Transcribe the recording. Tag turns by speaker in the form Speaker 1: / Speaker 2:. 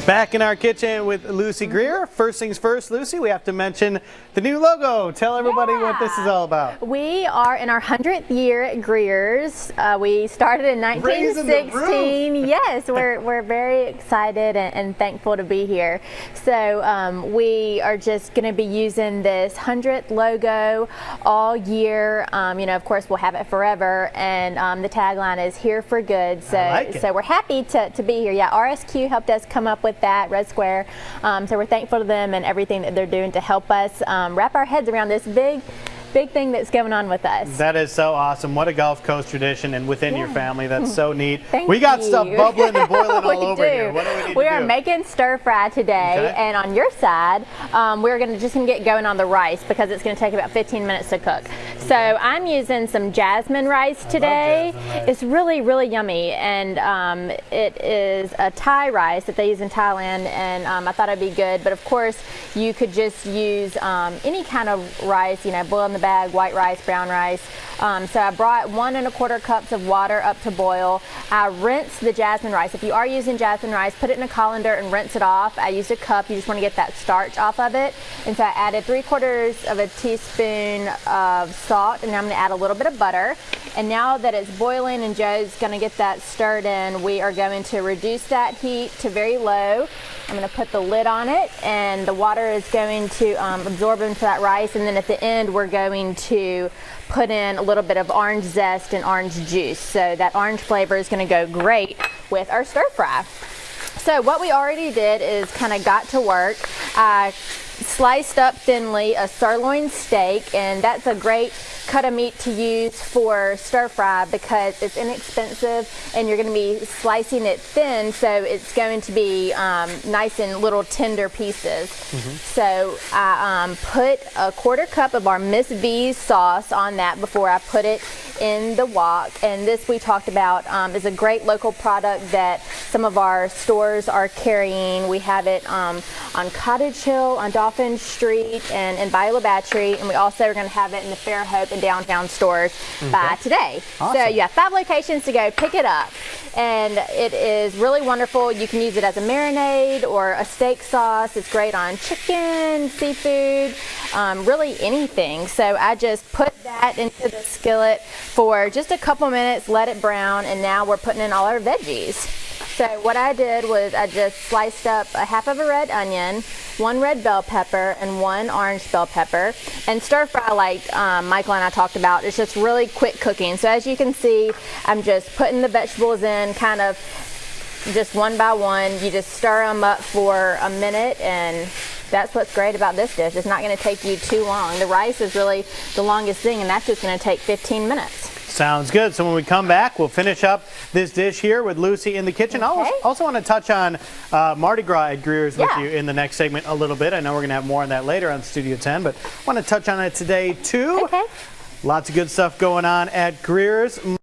Speaker 1: Back in our kitchen with Lucy Greer. First things first, Lucy, we have to mention the new logo. Tell everybody what this is all about.
Speaker 2: We are in our 100th year at Greer's. We started in 1916. Yes, we're very excited and thankful to be here. So we are just going to be using this 100th logo all year. You know, of course, we'll have it forever. And the tagline is "Here for Good." So we're happy to be here. Yeah, RSQ helped us come up with that, Red Square. So we're thankful to them and everything that they're doing to help us wrap our heads around this big thing that's going on with us.
Speaker 1: That is so awesome. What a Gulf Coast tradition and within your family. That's so neat.
Speaker 2: We
Speaker 1: got stuff bubbling and boiling all over here. What do we need
Speaker 2: We
Speaker 1: to
Speaker 2: are
Speaker 1: do?
Speaker 2: making stir fry today, and on your side, we're just gonna get going on the rice because it's gonna take about 15 minutes to cook. So I'm using some jasmine rice today. It's really, really yummy, and it is a Thai rice that they use in Thailand, and I thought it'd be good. But of course, you could just use any kind of rice, you know, boil in the bag, white rice, brown rice. So I brought 1 1/4 cups of water up to boil. I rinsed the jasmine rice. If you are using jasmine rice, put it in a colander and rinse it off. I used a cup. You just want to get that starch off of it. And so I added 3/4 of a teaspoon of salt, and now I'm going to add a little bit of butter. And now that it's boiling and Joe's going to get that stirred in, we are going to reduce that heat to very low. I'm going to put the lid on it, and the water is going to absorb into that rice, and then at the end we're going to put in a little bit of orange zest and orange juice. So that orange flavor is going to go great with our stir fry. So what we already did is kind of got to work. I sliced up thinly a sirloin steak, and that's a great cut of meat to use for stir fry because it's inexpensive and you're going to be slicing it thin, so it's going to be nice and little tender pieces. So I put a 1/4 cup of our Miss V's sauce on that before I put it in the wok, and this we talked about is a great local product that some of our stores are carrying. We have it on Cottage Hill, on Dauphin Street, and in Biola Battery, and we also are going to have it in the Fairhope and downtown stores by today.
Speaker 1: Awesome.
Speaker 2: So you have 5 locations to go pick it up, and it is really wonderful. You can use it as a marinade or a steak sauce. It's great on chicken, seafood, really anything. So I just put that into the skillet for just a couple minutes, let it brown, and now we're putting in all our veggies. So what I did was I just sliced up a 1/2 of a red onion, 1 red bell pepper, and 1 orange bell pepper. And stir fry, like Michael and I talked about, it's just really quick cooking. So as you can see, I'm just putting the vegetables in kind of just one by one. You just stir them up for a minute, and that's what's great about this dish. It's not going to take you too long. The rice is really the longest thing, and that's just going to take 15 minutes.
Speaker 1: Sounds good. So when we come back, we'll finish up this dish here with Lucy in the kitchen. I also want to touch on Mardi Gras at Greer's with you in the next segment a little bit. I know we're going to have more on that later on Studio 10, but I want to touch on it today too. Lots of good stuff going on at Greer's.